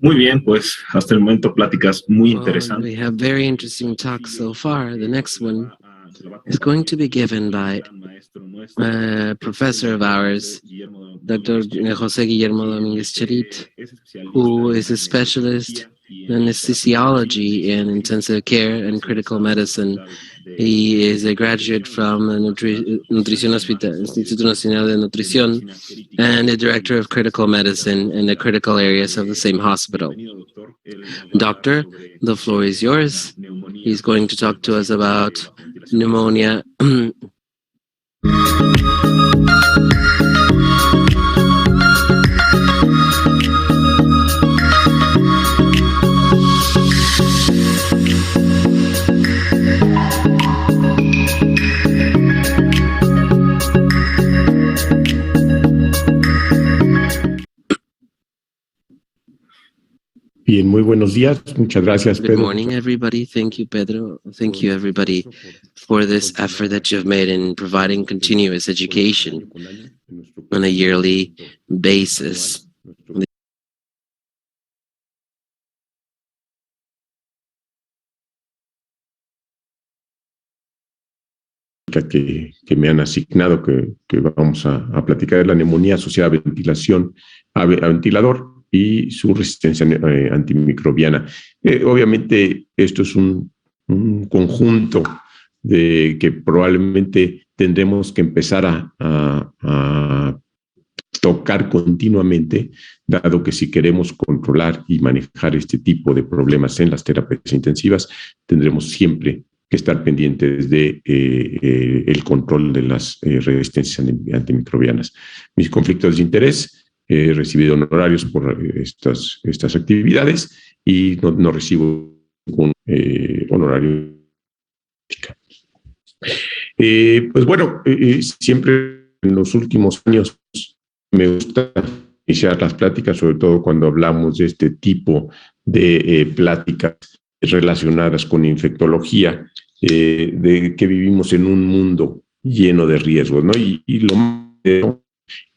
Muy bien, pues hasta el momento pláticas muy We interesantes. have very interesting talks so far. The next one is going to be given by a professor of ours, Dr. José Guillermo Domínguez Cherit, who is a specialist in anesthesiology in intensive care and critical medicine. He is a graduate from the Nutrición Hospital, Instituto Nacional de Nutrición, and a director of critical medicine in the critical areas of the same hospital. Doctor, the floor is yours. He's going to talk to us about pneumonia. Bien, muy buenos días. Muchas gracias, Good Pedro. morning, everybody. Thank you, Pedro. Thank you, everybody, for this effort that you've made in providing continuous education on a yearly basis. Que me han asignado, que vamos a platicar de la neumonía asociada a ventilación, a ventilador y su resistencia antimicrobiana. Obviamente esto es un conjunto de que probablemente tendremos que empezar a tocar continuamente, dado que si queremos controlar y manejar este tipo de problemas en las terapias intensivas, tendremos siempre que estar pendientes de el control de las resistencias antimicrobianas. Mis conflictos de interés, he recibido honorarios por estas actividades y no recibo ningún honorario. Pues bueno, siempre en los últimos años me gusta iniciar las pláticas, sobre todo cuando hablamos de este tipo de pláticas relacionadas con infectología, de que vivimos en un mundo lleno de riesgos, ¿no? Y lo más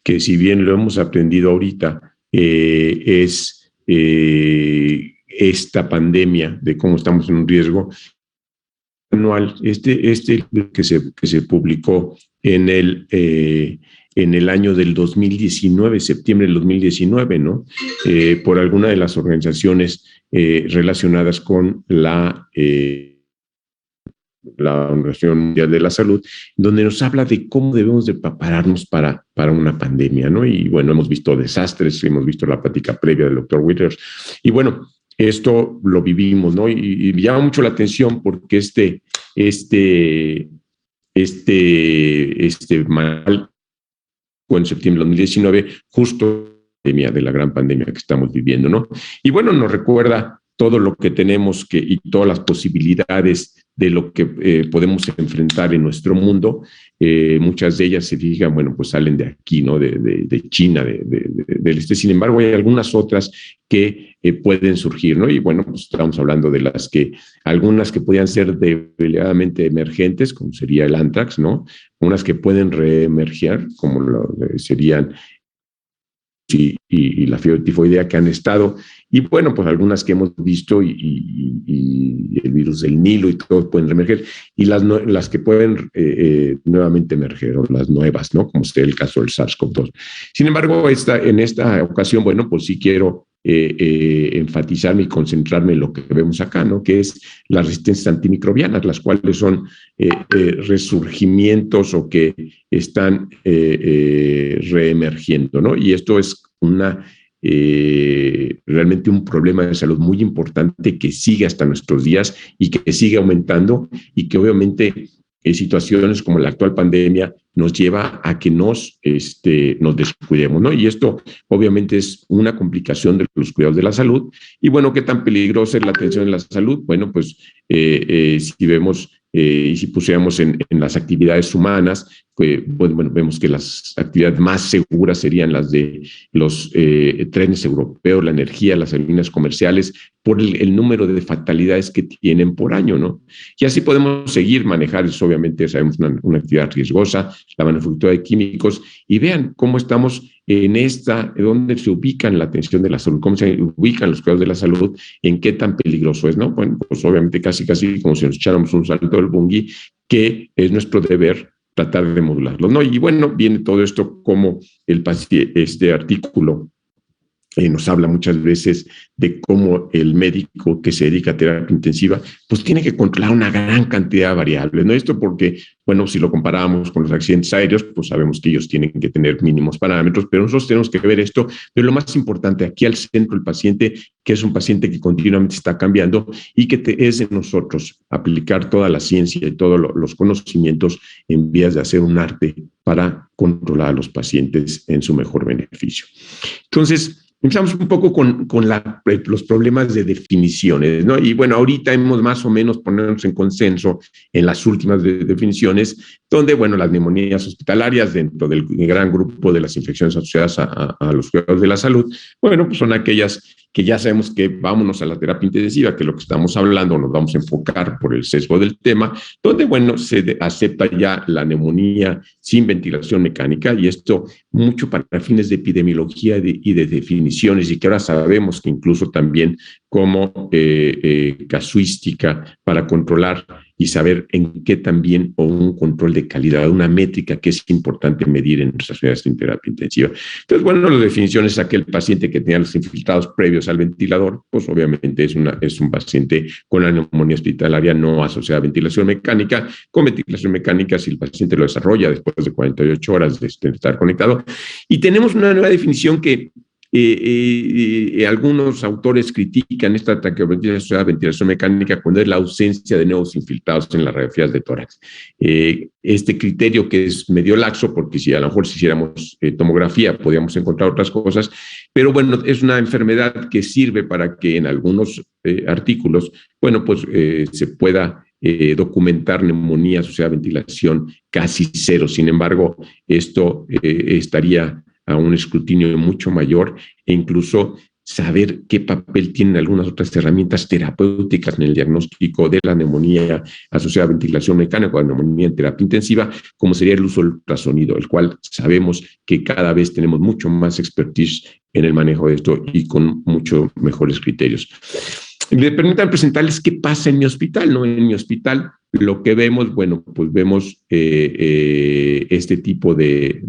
que, si bien lo hemos aprendido ahorita, es esta pandemia de cómo estamos en un riesgo anual. Que se publicó en el año del 2019, septiembre del 2019, ¿no? Por alguna de las organizaciones relacionadas con la Organización Mundial de la Salud, donde nos habla de cómo debemos de prepararnos para una pandemia, ¿no? Y bueno, hemos visto desastres, hemos visto la plática previa del doctor Withers, y bueno, esto lo vivimos, ¿no? Y llama mucho la atención porque mal en septiembre de 2019, justo de la gran pandemia que estamos viviendo, ¿no? Y bueno, nos recuerda todo lo que tenemos y todas las posibilidades de lo que podemos enfrentar en nuestro mundo. Muchas de ellas, se fijan, bueno, pues salen de aquí, ¿no? De China, del este. Sin embargo, hay algunas otras que pueden surgir, ¿no? Y bueno, pues estamos hablando de algunas que podían ser deliberadamente emergentes, como sería el anthrax, ¿no? Unas que pueden reemerger, como serían y la fiebre tifoidea, que han estado, y bueno, pues algunas que hemos visto y el virus del Nilo y todo pueden reemerger, y las que pueden nuevamente emerger, o las nuevas, ¿no? Como sea el caso del SARS-CoV-2. Sin embargo, en esta ocasión, bueno, pues sí quiero enfatizarme y concentrarme en lo que vemos acá, ¿no? Que es las resistencias antimicrobianas, las cuales son resurgimientos o que están reemergiendo, ¿no? Y esto es realmente un problema de salud muy importante que sigue hasta nuestros días y que sigue aumentando, y que obviamente situaciones como la actual pandemia nos lleva a que nos descuidemos, ¿no? Y esto obviamente es una complicación de los cuidados de la salud. Y bueno, ¿qué tan peligrosa es la atención en la salud? Bueno, pues si vemos y si pusiéramos en las actividades humanas, bueno, vemos que las actividades más seguras serían las de los trenes europeos, la energía, las aerolíneas comerciales, por el número de fatalidades que tienen por año, ¿no? Y así podemos seguir manejar, obviamente sabemos una actividad riesgosa, la manufactura de químicos, y vean cómo estamos dónde se ubica en la atención de la salud, cómo se ubican los cuidados de la salud, en qué tan peligroso es, ¿no? Bueno, pues obviamente casi como si nos echáramos un salto del bungee, que es nuestro deber tratar de modularlo, ¿no? Y bueno, viene todo esto como este artículo nos habla muchas veces de cómo el médico que se dedica a terapia intensiva, pues tiene que controlar una gran cantidad de variables, ¿no? Esto porque, bueno, si lo comparamos con los accidentes aéreos, pues sabemos que ellos tienen que tener mínimos parámetros, pero nosotros tenemos que ver esto, pero lo más importante, aquí al centro el paciente, que es un paciente que continuamente está cambiando y que es de nosotros aplicar toda la ciencia y todos los conocimientos en vías de hacer un arte para controlar a los pacientes en su mejor beneficio. Entonces, empezamos un poco con los problemas de definiciones, ¿no? Y bueno, ahorita hemos más o menos ponernos en consenso en las últimas definiciones, donde, bueno, las neumonías hospitalarias dentro del gran grupo de las infecciones asociadas a los cuidados de la salud, bueno, pues son aquellas que ya sabemos que vámonos a la terapia intensiva, que es lo que estamos hablando, nos vamos a enfocar por el sesgo del tema, donde, bueno, se acepta ya la neumonía sin ventilación mecánica, y esto mucho para fines de epidemiología y de definiciones, y que ahora sabemos que incluso también como casuística para controlar y saber en qué también, o un control de calidad, una métrica que es importante medir en nuestras unidades en terapia intensiva. Entonces, bueno, la definición es aquel paciente que tenía los infiltrados previos al ventilador, pues obviamente es un paciente con la neumonía hospitalaria no asociada a ventilación mecánica. Con ventilación mecánica, si el paciente lo desarrolla después de 48 horas de estar conectado. Y tenemos una nueva definición que algunos autores critican esta traqueostomy asociada a ventilación mecánica cuando es la ausencia de nuevos infiltrados en las radiografías de tórax. Este criterio que es medio laxo, porque si a lo mejor si hiciéramos tomografía podríamos encontrar otras cosas, pero bueno, es una enfermedad que sirve para que en algunos artículos, bueno, pues se pueda documentar neumonía asociada a ventilación casi cero. Sin embargo, esto estaría a un escrutinio mucho mayor, e incluso saber qué papel tienen algunas otras herramientas terapéuticas en el diagnóstico de la neumonía asociada a ventilación mecánica o a neumonía en terapia intensiva, como sería el uso del ultrasonido, el cual sabemos que cada vez tenemos mucho más expertise en el manejo de esto y con mucho mejores criterios. Me permitan presentarles qué pasa en mi hospital, ¿no? En mi hospital lo que vemos, bueno, pues vemos este tipo de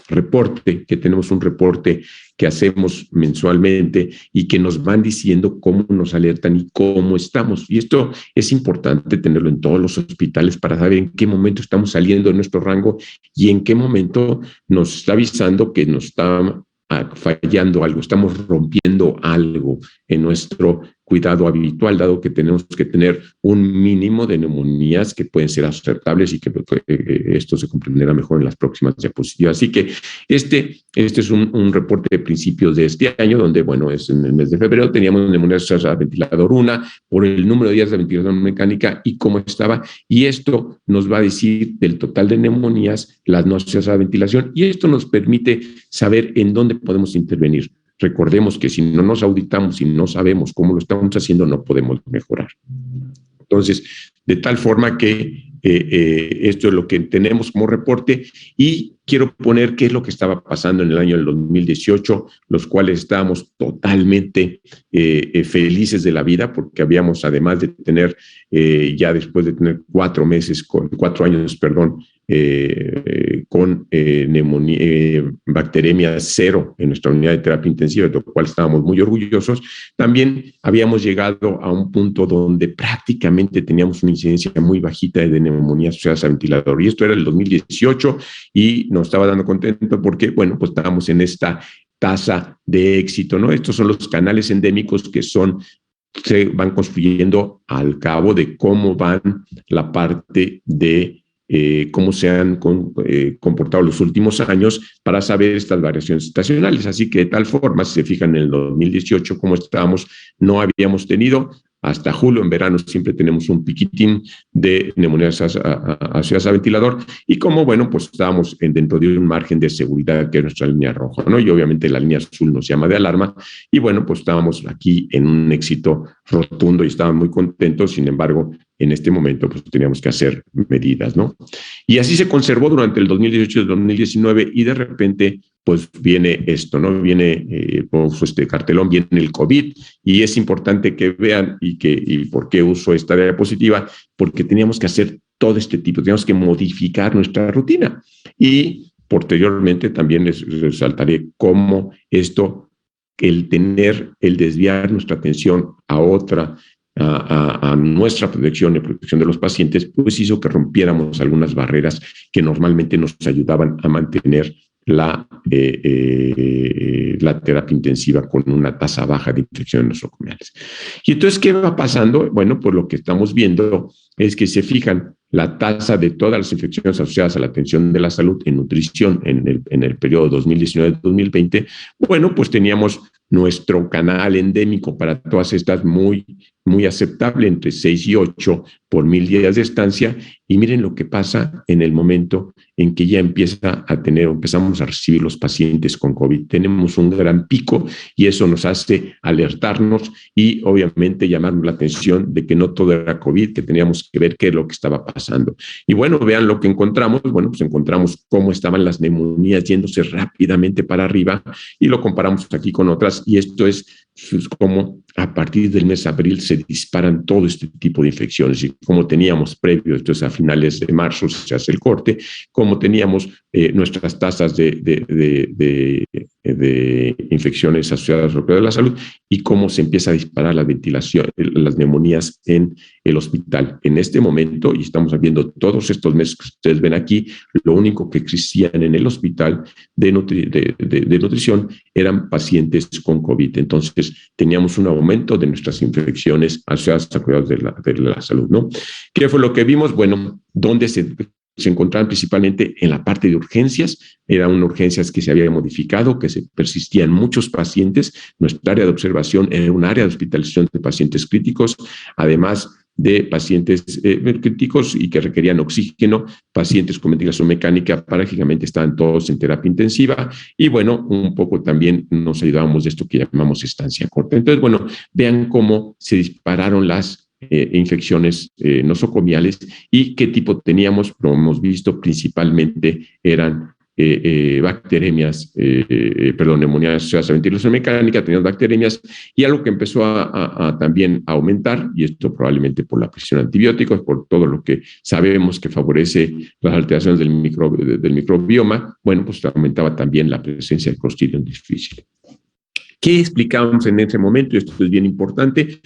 reporte, que tenemos un reporte que hacemos mensualmente y que nos van diciendo cómo nos alertan y cómo estamos. Y esto es importante tenerlo en todos los hospitales para saber en qué momento estamos saliendo de nuestro rango y en qué momento nos está avisando que nos está fallando algo, estamos rompiendo algo en nuestro cuidado habitual, dado que tenemos que tener un mínimo de neumonías que pueden ser aceptables y que esto se comprenderá mejor en las próximas diapositivas. Así que este es un reporte de principios de este año, donde, bueno, es en el mes de febrero, teníamos neumonías asociadas a ventilador 1 por el número de días de ventilación mecánica y cómo estaba, y esto nos va a decir del total de neumonías, las no asociadas a ventilación, y esto nos permite saber en dónde podemos intervenir. Recordemos que si no nos auditamos y no sabemos cómo lo estamos haciendo, no podemos mejorar. Entonces, de tal forma que esto es lo que tenemos como reporte, y quiero poner qué es lo que estaba pasando en el año del 2018, los cuales estábamos totalmente felices de la vida, porque habíamos, además de tener, ya después de tener 4 años, con neumonía, bacteremia 0 en nuestra unidad de terapia intensiva, de lo cual estábamos muy orgullosos. También habíamos llegado a un punto donde prácticamente teníamos una incidencia muy bajita de neumonía asociadas a ventilador, y esto era el 2018, y nos estaba dando contento porque, bueno, pues estábamos en esta tasa de éxito, ¿no? Estos son los canales endémicos que se van construyendo al cabo de cómo van la parte de cómo se han comportado los últimos años para saber estas variaciones estacionales. Así que de tal forma, si se fijan en el 2018 cómo estábamos, no habíamos tenido, hasta julio, en verano, siempre tenemos un piquitín de neumonías asociadas a ventilador, y como, bueno, pues estábamos dentro de un margen de seguridad que es nuestra línea roja, ¿no? Y obviamente la línea azul nos llama de alarma, y bueno, pues estábamos aquí en un éxito rotundo y estábamos muy contentos. Sin embargo, en este momento pues teníamos que hacer medidas, ¿no? Y así se conservó durante el 2018 y el 2019 y de repente pues viene esto, ¿no? Viene pues, este cartelón, viene el COVID y es importante que vean y por qué uso esta diapositiva, porque teníamos que hacer todo este tipo, teníamos que modificar nuestra rutina y posteriormente también les resaltaré cómo esto, el desviar nuestra atención a otra, a nuestra protección y protección de los pacientes, pues hizo que rompiéramos algunas barreras que normalmente nos ayudaban a mantener la terapia intensiva con una tasa baja de infecciones nosocomiales. Y entonces, ¿qué va pasando? Bueno, pues lo que estamos viendo es que se fijan la tasa de todas las infecciones asociadas a la atención de la salud en nutrición en el periodo 2019-2020. Bueno, pues teníamos nuestro canal endémico para todas estas muy aceptable, entre 6 y 8 por 1000 días de estancia, y miren lo que pasa en el momento en que ya empezamos a recibir los pacientes con COVID. Tenemos un gran pico y eso nos hace alertarnos y obviamente llamarnos la atención de que no todo era COVID, que teníamos que ver qué es lo que estaba pasando. Y bueno, vean lo que encontramos. Bueno, pues encontramos cómo estaban las neumonías yéndose rápidamente para arriba y lo comparamos aquí con otras, y esto es como a partir del mes de abril se disparan todo este tipo de infecciones, y como teníamos previo, esto es a finales de marzo se hace el corte, como teníamos nuestras tasas de infecciones asociadas al cuidado de la salud y cómo se empieza a disparar la ventilación, las neumonías en el hospital. En este momento, y estamos viendo todos estos meses que ustedes ven aquí, lo único que existían en el hospital de nutrición eran pacientes con COVID. Entonces, teníamos un aumento de nuestras infecciones asociadas a cuidados de la salud, ¿no? ¿Qué fue lo que vimos? Bueno, donde se encontraban principalmente en la parte de urgencias, eran unas urgencias que se habían modificado, que se persistían muchos pacientes. Nuestra área de observación era un área de hospitalización de pacientes críticos, además de pacientes críticos y que requerían oxígeno, pacientes con ventilación mecánica, prácticamente estaban todos en terapia intensiva, y bueno, un poco también nos ayudábamos de esto que llamamos estancia corta. Entonces, bueno, vean cómo se dispararon las infecciones nosocomiales y qué tipo teníamos. Lo hemos visto, principalmente eran bacteremias, neumonías asociadas a ventilación mecánica, teníamos bacteremias, y algo que empezó a también a aumentar, y esto probablemente por la presión de antibióticos, por todo lo que sabemos que favorece las alteraciones del microbioma, bueno, pues aumentaba también la presencia del Clostridium difficile. ¿Qué explicábamos en ese momento? Y esto es bien importante.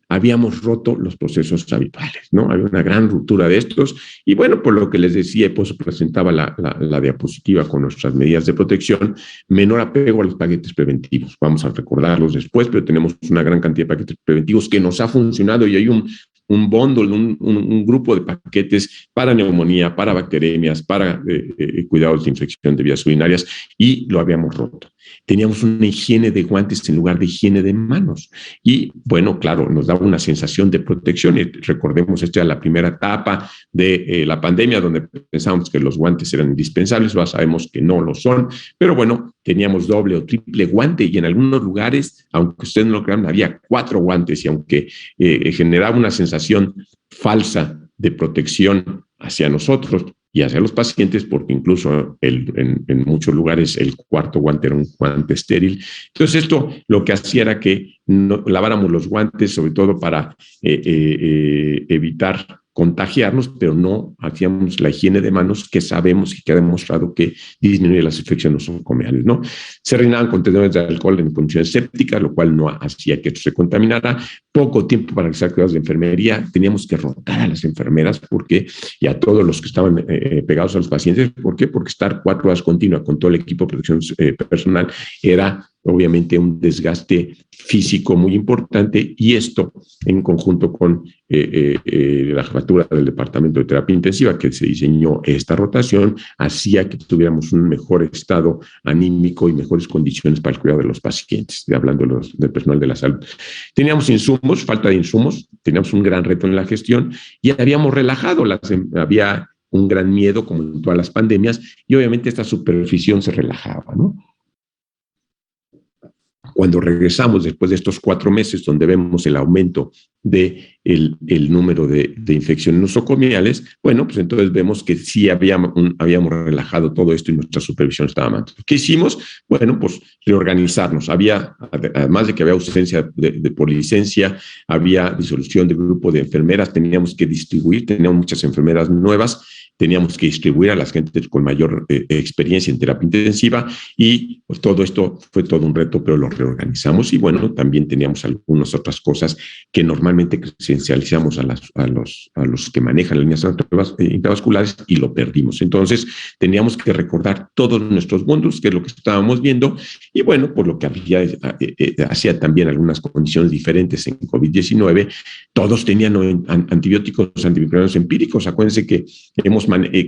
Habíamos roto los procesos habituales, ¿no? Había una gran ruptura de estos, y bueno, por lo que les decía, pues presentaba la diapositiva con nuestras medidas de protección, menor apego a los paquetes preventivos. Vamos a recordarlos después, pero tenemos una gran cantidad de paquetes preventivos que nos ha funcionado, y hay un bundle, un grupo de paquetes para neumonía, para bacteremias, para cuidados de infección de vías urinarias, y lo habíamos roto. Teníamos una higiene de guantes en lugar de higiene de manos. Y bueno, claro, nos daba una sensación de protección. Y recordemos, esta era la primera etapa de la pandemia, donde pensábamos que los guantes eran indispensables. Ahora sabemos que no lo son. Pero bueno, teníamos doble o triple guante, y en algunos lugares, aunque ustedes no lo crean, había 4 guantes, y aunque generaba una sensación falsa de protección hacia nosotros y hacia los pacientes, porque incluso en muchos lugares el cuarto guante era un guante estéril. Entonces esto lo que hacía era que no laváramos los guantes, sobre todo para evitar contagiarnos, pero no hacíamos la higiene de manos, que sabemos y que ha demostrado que disminuye las infecciones nosocomiales, ¿no? Se rellenaban contenedores de alcohol en condiciones sépticas, lo cual no hacía que esto se contaminara. Poco tiempo para realizar cuidados de enfermería, teníamos que rotar a las enfermeras y a todos los que estaban pegados a los pacientes. ¿Por qué? Porque estar 4 horas continuas con todo el equipo de protección personal era obviamente un desgaste físico muy importante, y esto en conjunto con la jefatura del departamento de terapia intensiva, que se diseñó esta rotación, hacía que tuviéramos un mejor estado anímico y mejores condiciones para el cuidado de los pacientes, hablando del personal de la salud. Teníamos insumos, falta de insumos, teníamos un gran reto en la gestión, y habíamos relajado, había un gran miedo como en todas las pandemias, y obviamente esta supervisión se relajaba, ¿no? Cuando regresamos después de estos 4 meses, donde vemos el aumento del número de infecciones nosocomiales, bueno, pues entonces vemos que sí habíamos relajado todo esto y nuestra supervisión estaba mal. ¿Qué hicimos? Bueno, pues reorganizarnos. Además de que había ausencia por licencia, había disolución del grupo de enfermeras, teníamos muchas enfermeras nuevas, teníamos que distribuir a las gentes con mayor experiencia en terapia intensiva y pues todo esto fue todo un reto, pero lo reorganizamos y bueno, también teníamos algunas otras cosas que normalmente esencializamos a los que manejan las líneas intravasculares y lo perdimos. Entonces teníamos que recordar todos nuestros mundos, que es lo que estábamos viendo y bueno, por lo que hacía también algunas condiciones diferentes en COVID-19, todos tenían antibióticos antimicrobianos empíricos. Acuérdense que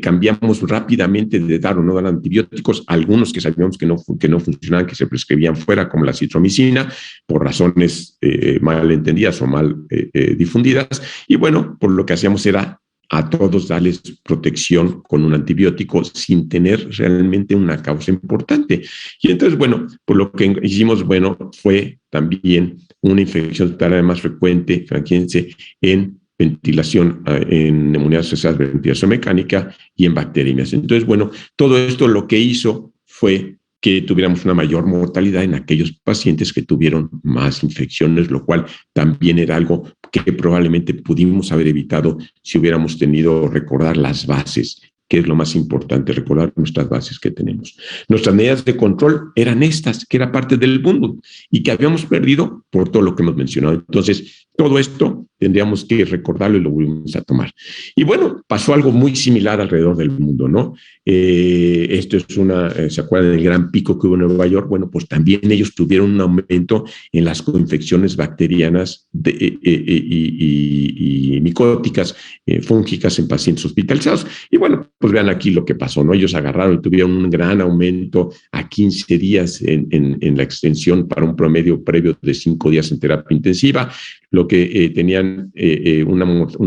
cambiamos rápidamente de dar o no dar antibióticos, algunos que sabíamos que no funcionaban, que se prescribían fuera, como la citromicina, por razones mal entendidas o mal difundidas. Y bueno, por lo que hacíamos era a todos darles protección con un antibiótico sin tener realmente una causa importante. Y entonces, bueno, por lo que hicimos, bueno, fue también una infección hospitalaria más frecuente, fíjense, en ventilación, en neumonía asociada a ventilación mecánica y en bacteremias. Entonces, bueno, todo esto lo que hizo fue que tuviéramos una mayor mortalidad en aquellos pacientes que tuvieron más infecciones, lo cual también era algo que probablemente pudimos haber evitado si hubiéramos tenido recordar las bases, que es lo más importante, recordar nuestras bases que tenemos. Nuestras medidas de control eran estas, que era parte del mundo y que habíamos perdido por todo lo que hemos mencionado. Entonces, todo esto tendríamos que recordarlo y lo volvimos a tomar. Y bueno, pasó algo muy similar alrededor del mundo, ¿no? Esto es ¿se acuerdan del gran pico que hubo en Nueva York? Bueno, pues también ellos tuvieron un aumento en las coinfecciones bacterianas y micóticas, fúngicas en pacientes hospitalizados. Y bueno, pues vean aquí lo que pasó, ¿no? Ellos agarraron y tuvieron un gran aumento a 15 días en la extensión para un promedio previo de 5 días en terapia intensiva, lo que tenían una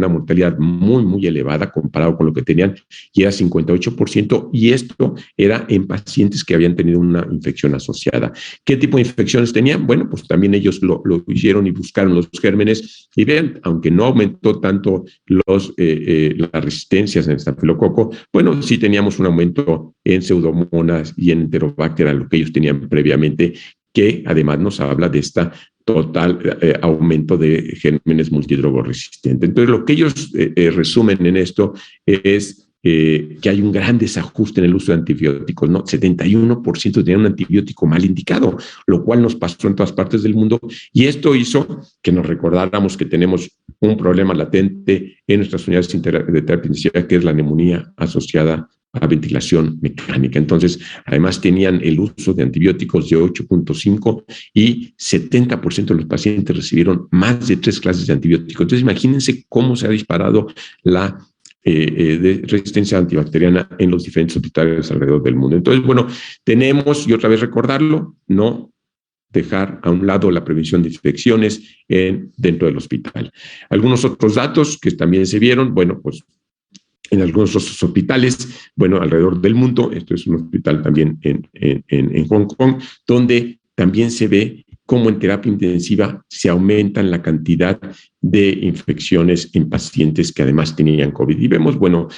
mortalidad muy, muy elevada comparado con lo que tenían, y era 58%, y esto era en pacientes que habían tenido una infección asociada. ¿Qué tipo de infecciones tenían? Bueno, pues también ellos lo hicieron y buscaron los gérmenes, y vean, aunque no aumentó tanto las resistencias en estafilococo, bueno, sí teníamos un aumento en pseudomonas y en enterobacter a lo que ellos tenían previamente, que además nos habla de esta total aumento de gérmenes multidrogoresistentes. Entonces, lo que ellos resumen en esto es que hay un gran desajuste en el uso de antibióticos, ¿no? 71% tenían un antibiótico mal indicado, lo cual nos pasó en todas partes del mundo, y esto hizo que nos recordáramos que tenemos un problema latente en nuestras unidades de terapia intensiva, que es la neumonía asociada a ventilación mecánica. Entonces, además tenían el uso de antibióticos de 8.5 y 70% de los pacientes recibieron más de 3 clases de antibióticos. Entonces, imagínense cómo se ha disparado la de resistencia antibacteriana en los diferentes hospitales alrededor del mundo. Entonces, bueno, tenemos, y otra vez recordarlo, no dejar a un lado la prevención de infecciones dentro del hospital. Algunos otros datos que también se vieron, bueno, pues en algunos otros hospitales, bueno, alrededor del mundo, esto es un hospital también en Hong Kong, donde también se ve cómo en terapia intensiva se aumenta la cantidad de infecciones en pacientes que además tenían COVID. Y vemos, bueno,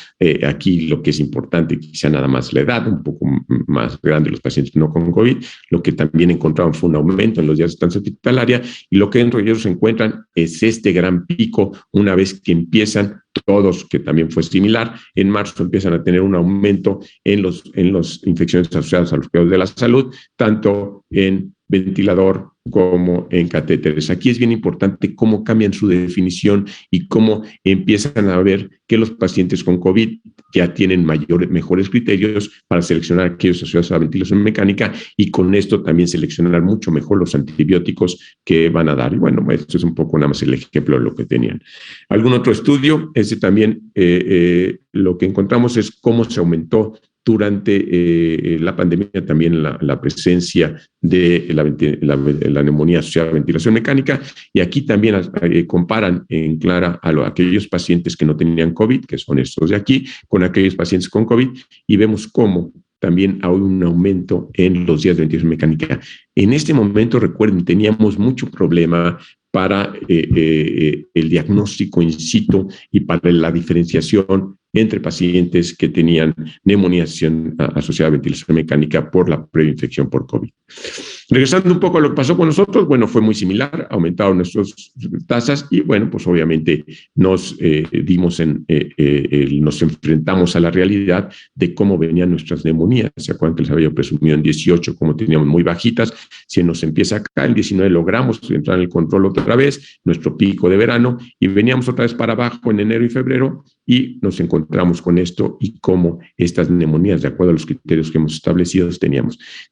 aquí lo que es importante, quizá nada más la edad, un poco más grande los pacientes no con COVID, lo que también encontraron fue un aumento en los días de estancia hospitalaria, y lo que ellos encuentran es este gran pico una vez que empiezan todos, que también fue similar, en marzo empiezan a tener un aumento en las infecciones asociadas a los cuidados de la salud, tanto en ventilador como en catéteres. Aquí es bien importante cómo cambian su definición y cómo empiezan a ver que los pacientes con COVID ya tienen mejores criterios para seleccionar aquellos asociados a la ventilación mecánica, y con esto también seleccionar mucho mejor los antibióticos que van a dar. Y bueno, esto es un poco nada más el ejemplo de lo que tenían. ¿Algún otro estudio? Ese también lo que encontramos es cómo se aumentó durante la pandemia también la presencia de la neumonía asociada a ventilación mecánica, y aquí también comparan en clara a aquellos pacientes que no tenían COVID, que son estos de aquí, con aquellos pacientes con COVID, y vemos cómo también hay un aumento en los días de ventilación mecánica. En este momento, recuerden, teníamos mucho problema para el diagnóstico in situ y para la diferenciación entre pacientes que tenían neumonía asociada a ventilación mecánica por la previa infección por COVID. Regresando un poco a lo que pasó con nosotros, bueno, fue muy similar, aumentaron nuestras tasas y bueno, pues obviamente nos nos enfrentamos a la realidad de cómo venían nuestras neumonías. ¿Se acuerdan que les había presumido en 18 como teníamos muy bajitas? Si nos empieza acá, en 19 logramos entrar en el control otra vez, nuestro pico de verano, y veníamos otra vez para abajo en enero y febrero, y nos encontramos con esto y cómo estas neumonías, de acuerdo a los criterios que hemos establecido,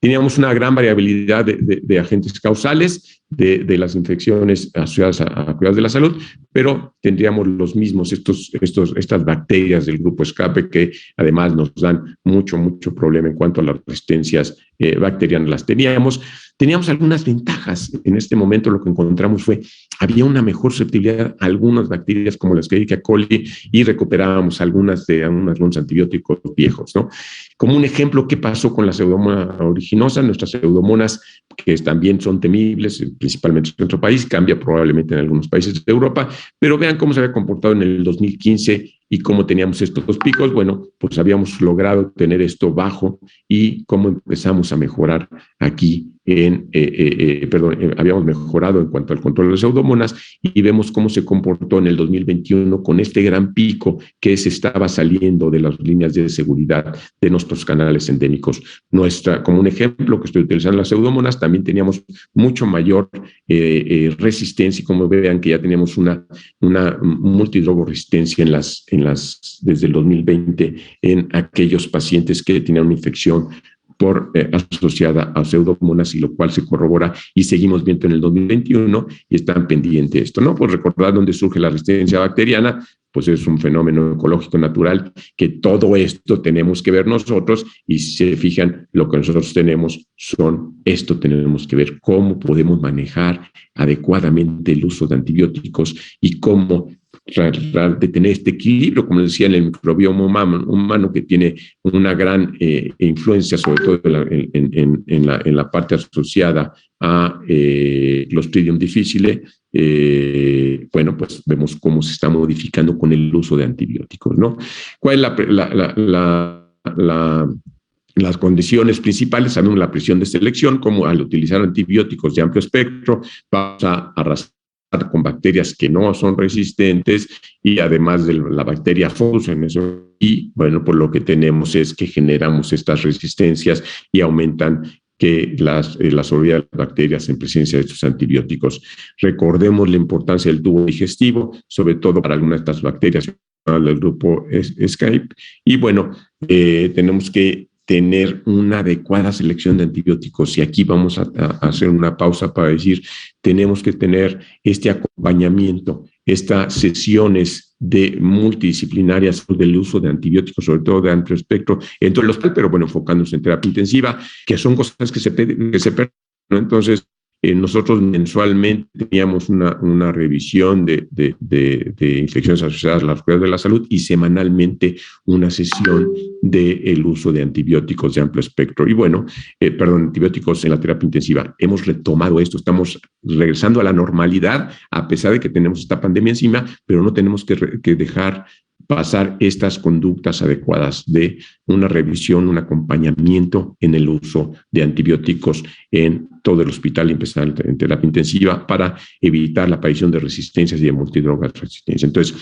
teníamos una gran variabilidad de agentes causales de las infecciones asociadas a cuidados de la salud, pero tendríamos los mismos, estas bacterias del grupo escape que además nos dan mucho problema en cuanto a las resistencias bacterianas. Las teníamos algunas ventajas. En este momento lo que encontramos había una mejor susceptibilidad a algunas bacterias como la Escherichia coli y recuperábamos algunos antibióticos viejos, ¿no? Como un ejemplo, ¿qué pasó con la Pseudomonas aeruginosa? Nuestras pseudomonas, que también son temibles, principalmente en nuestro país, cambia probablemente en algunos países de Europa, pero vean cómo se había comportado en el 2015 y cómo teníamos estos dos picos. Bueno, pues habíamos logrado tener esto bajo y cómo empezamos a mejorar aquí habíamos mejorado en cuanto al control de las pseudomonas y vemos cómo se comportó en el 2021 con este gran pico que se estaba saliendo de las líneas de seguridad de nuestros canales endémicos. Como un ejemplo que estoy utilizando las pseudomonas, también teníamos mucho mayor resistencia y como vean que ya teníamos una multidrogoresistencia desde el 2020 en aquellos pacientes que tenían una infección asociada a pseudomonas, y lo cual se corrobora y seguimos viendo en el 2021 y están pendientes de esto, ¿no? Pues recordar dónde surge la resistencia bacteriana, pues es un fenómeno ecológico natural que todo esto tenemos que ver nosotros, y si se fijan, lo que nosotros tenemos tenemos que ver cómo podemos manejar adecuadamente el uso de antibióticos y cómo tratar de tener este equilibrio, como decía, en el microbioma humano que tiene una gran influencia, sobre todo en la parte asociada a Clostridium difficile. Bueno, pues vemos cómo se está modificando con el uso de antibióticos, ¿no? ¿Cuál es las condiciones principales? Sabemos la presión de selección, como al utilizar antibióticos de amplio espectro vamos a arrastrar con bacterias que no son resistentes y además de la bacteria Fausen, y bueno, pues lo que tenemos es que generamos estas resistencias y aumentan que la sobrevida de las bacterias en presencia de estos antibióticos. Recordemos la importancia del tubo digestivo, sobre todo para algunas de estas bacterias del grupo Escape, y bueno, tenemos que tener una adecuada selección de antibióticos, y aquí vamos a hacer una pausa para decir, tenemos que tener este acompañamiento, estas sesiones multidisciplinarias del uso de antibióticos, sobre todo de amplio espectro, en todo el hospital, pero bueno, enfocándose en terapia intensiva, que son cosas que se pierden, ¿no? Entonces, nosotros mensualmente teníamos una revisión de infecciones asociadas a las cuidados de la salud y semanalmente una sesión del uso de antibióticos de amplio espectro. Y bueno, antibióticos en la terapia intensiva. Hemos retomado esto, estamos regresando a la normalidad a pesar de que tenemos esta pandemia encima, pero no tenemos que dejar pasar estas conductas adecuadas de una revisión, un acompañamiento en el uso de antibióticos en todo el hospital y empezar en terapia intensiva para evitar la aparición de resistencias y de multidrogas resistencia. Entonces,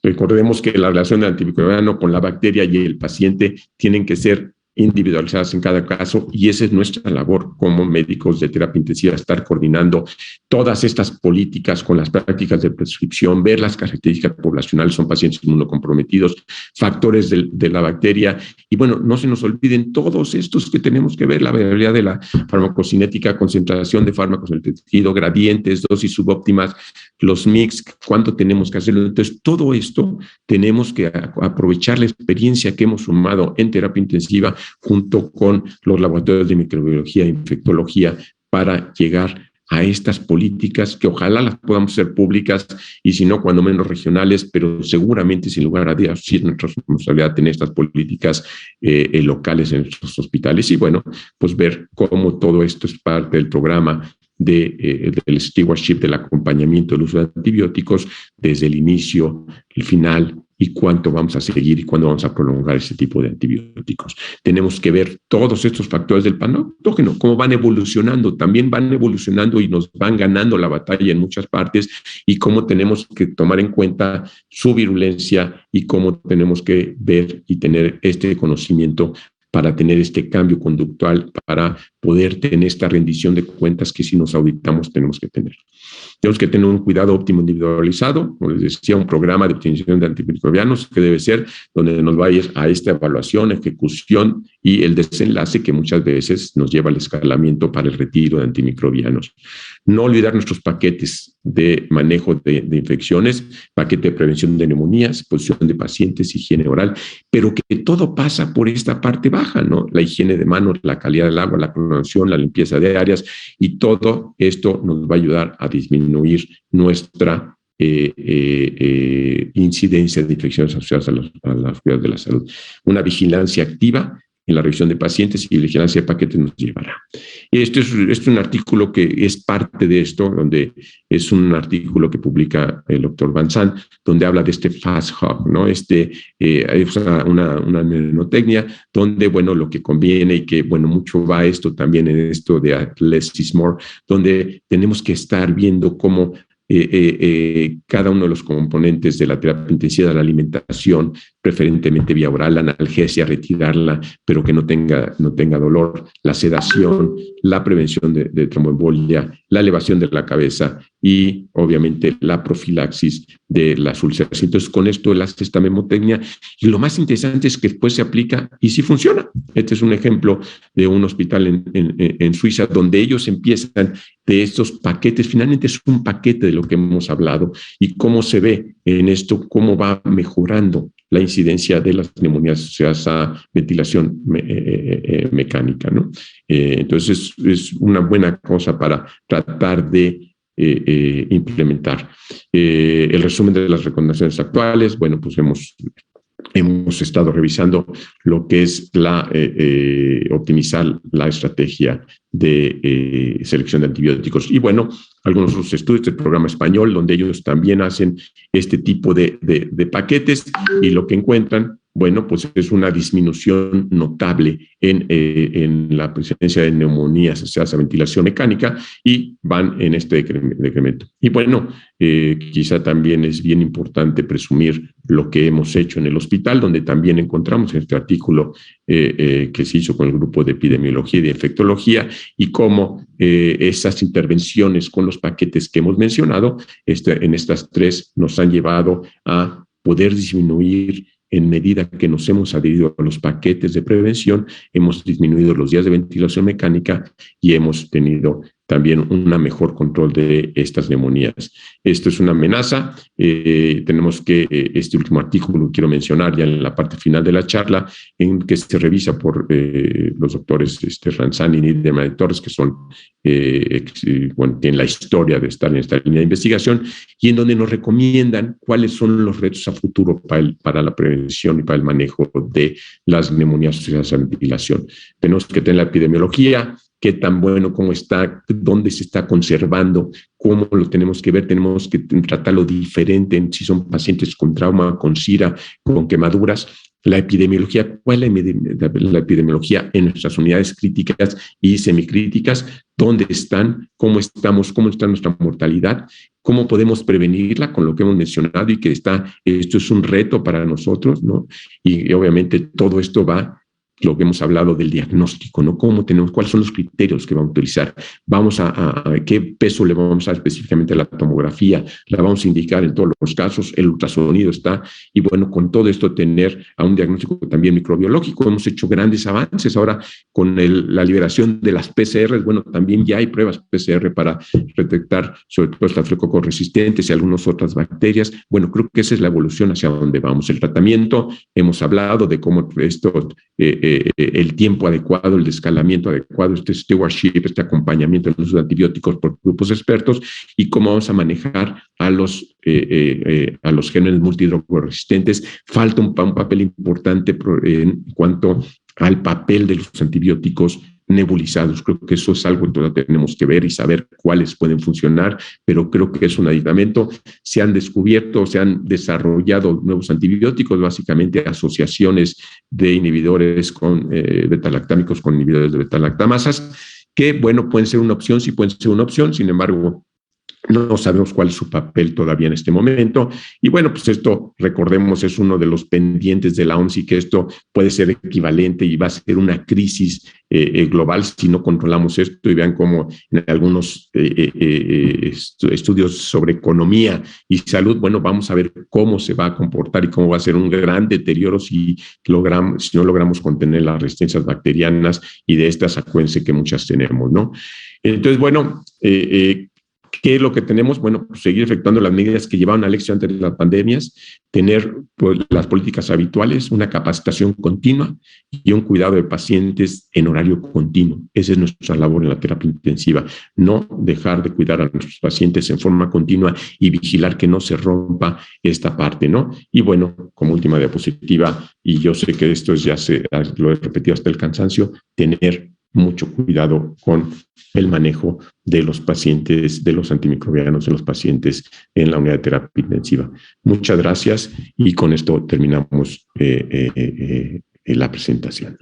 recordemos que la relación del antimicrobiano con la bacteria y el paciente tienen que ser individualizadas en cada caso, y esa es nuestra labor como médicos de terapia intensiva, estar coordinando todas estas políticas con las prácticas de prescripción, ver las características poblacionales, son pacientes inmunocomprometidos, factores de la bacteria, y bueno, no se nos olviden todos estos que tenemos que ver, la variabilidad de la farmacocinética, concentración de fármacos en el tejido, gradientes, dosis subóptimas, los mix, cuánto tenemos que hacerlo. Entonces, todo esto tenemos que aprovechar la experiencia que hemos sumado en terapia intensiva junto con los laboratorios de microbiología e infectología para llegar a estas políticas que ojalá las podamos hacer públicas y si no, cuando menos regionales, pero seguramente sin lugar a dudas sí es nuestra responsabilidad tener estas políticas locales en nuestros hospitales y bueno, pues ver cómo todo esto es parte del programa del stewardship, del acompañamiento del uso de antibióticos desde el inicio, el final y cuánto vamos a seguir y cuándo vamos a prolongar ese tipo de antibióticos. Tenemos que ver todos estos factores del patógeno, cómo van evolucionando, también van evolucionando y nos van ganando la batalla en muchas partes y cómo tenemos que tomar en cuenta su virulencia y cómo tenemos que ver y tener este conocimiento para tener este cambio conductual, para poder tener esta rendición de cuentas que si nos auditamos tenemos que tener. Tenemos que tener un cuidado óptimo individualizado, como les decía, un programa de obtención de antimicrobianos que debe ser donde nos va a ir a esta evaluación, ejecución y el desenlace que muchas veces nos lleva al escalamiento para el retiro de antimicrobianos. No olvidar nuestros paquetes de manejo de infecciones, paquete de prevención de neumonías, exposición de pacientes, higiene oral, pero que todo pasa por esta parte baja, ¿no? La higiene de manos, la calidad del agua, la clonación, la limpieza de áreas y todo esto nos va a ayudar a disminuir nuestra incidencia de infecciones asociadas a las cuidados de la salud. Una vigilancia activa en la revisión de pacientes y vigilancia de paquetes nos llevará. Y esto es un artículo que es parte de esto, donde es un artículo que publica el doctor Van Sant, donde habla de este fast hub, ¿no? Es una mnemotecnia donde, bueno, lo que conviene y que, bueno, mucho va esto también en esto de less is more, donde tenemos que estar viendo cómo cada uno de los componentes de la terapia intensiva de la alimentación, preferentemente vía oral, la analgesia, retirarla, pero que no tenga dolor, la sedación, la prevención de tromboembolia, la elevación de la cabeza y obviamente la profilaxis de las úlceras. Entonces con esto él hace esta mnemotecnia y lo más interesante es que después se aplica y sí funciona. Este es un ejemplo de un hospital en Suiza donde ellos empiezan de estos paquetes, finalmente es un paquete de lo que hemos hablado y cómo se ve en esto, cómo va mejorando la incidencia de las neumonías asociadas a ventilación mecánica, ¿no? Entonces es una buena cosa para tratar de implementar. El resumen de las recomendaciones actuales, bueno, pues hemos estado revisando lo que es optimizar la estrategia de selección de antibióticos. Y bueno, algunos otros estudios del programa español, donde ellos también hacen este tipo de paquetes y lo que encuentran, bueno, pues es una disminución notable en la presencia de neumonías asociadas a ventilación mecánica y van en este decremento. Y bueno, quizá también es bien importante presumir lo que hemos hecho en el hospital, donde también encontramos este artículo que se hizo con el grupo de epidemiología y de infectología y cómo esas intervenciones con los paquetes que hemos mencionado en estas tres nos han llevado a poder disminuir. En medida que nos hemos adherido a los paquetes de prevención, hemos disminuido los días de ventilación mecánica y hemos tenido también un mejor control de estas neumonías. Esto es una amenaza. Tenemos que, este último artículo quiero mencionar ya en la parte final de la charla, en que se revisa por los doctores Ranzani y Niederman Torres, que son, bueno, tienen la historia de estar en esta línea de investigación, y en donde nos recomiendan cuáles son los retos a futuro para la prevención y para el manejo de las neumonías asociadas a la ventilación. Tenemos que tener la epidemiología, qué tan bueno, cómo está, dónde se está conservando, cómo lo tenemos que ver, tenemos que tratarlo diferente, si son pacientes con trauma, con SIRA, con quemaduras. La epidemiología, ¿cuál es la epidemiología en nuestras unidades críticas y semicríticas? ¿Dónde están? ¿Cómo estamos? ¿Cómo está nuestra mortalidad? ¿Cómo podemos prevenirla con lo que hemos mencionado? Y que esto es un reto para nosotros, ¿no? Y obviamente todo esto va lo que hemos hablado del diagnóstico, ¿no? ¿Cuáles son los criterios que vamos a utilizar? ¿Qué peso le vamos a dar específicamente a la tomografía? La vamos a indicar en todos los casos, el ultrasonido está, y bueno, con todo esto tener a un diagnóstico también microbiológico. Hemos hecho grandes avances ahora con la liberación de las PCR, bueno, también ya hay pruebas PCR para detectar sobre todo estafilococos resistentes y algunas otras bacterias. Bueno, creo que esa es la evolución hacia donde vamos. El tratamiento, hemos hablado de cómo esto el tiempo adecuado, el descalamiento adecuado, este stewardship, este acompañamiento en los antibióticos por grupos expertos y cómo vamos a manejar a los gérmenes multidrogoresistentes. Falta un papel importante en cuanto al papel de los antibióticos nebulizados. Creo que eso es algo que todavía tenemos que ver y saber cuáles pueden funcionar, pero creo que es un aditamento. Se han descubierto, se han desarrollado nuevos antibióticos, básicamente asociaciones de inhibidores con beta-lactámicos con inhibidores de beta-lactamasas, que, bueno, pueden ser una opción, sí pueden ser una opción, sin embargo, no sabemos cuál es su papel todavía en este momento. Y bueno, pues esto, recordemos, es uno de los pendientes de la OMS y que esto puede ser equivalente y va a ser una crisis global si no controlamos esto. Y vean cómo en algunos estudios sobre economía y salud, bueno, vamos a ver cómo se va a comportar y cómo va a ser un gran deterioro si no logramos contener las resistencias bacterianas y de estas, acuérdense que muchas tenemos, ¿no? Entonces, bueno, ¿qué es lo que tenemos? Bueno, pues seguir efectuando las medidas que llevaron al éxito antes de las pandemias, tener pues, las políticas habituales, una capacitación continua y un cuidado de pacientes en horario continuo. Esa es nuestra labor en la terapia intensiva. No dejar de cuidar a nuestros pacientes en forma continua y vigilar que no se rompa esta parte, ¿no? Y bueno, como última diapositiva, y yo sé que esto lo he repetido hasta el cansancio, tener mucho cuidado con el manejo de los pacientes, de los antimicrobianos, de los pacientes en la unidad de terapia intensiva. Muchas gracias y con esto terminamos la presentación.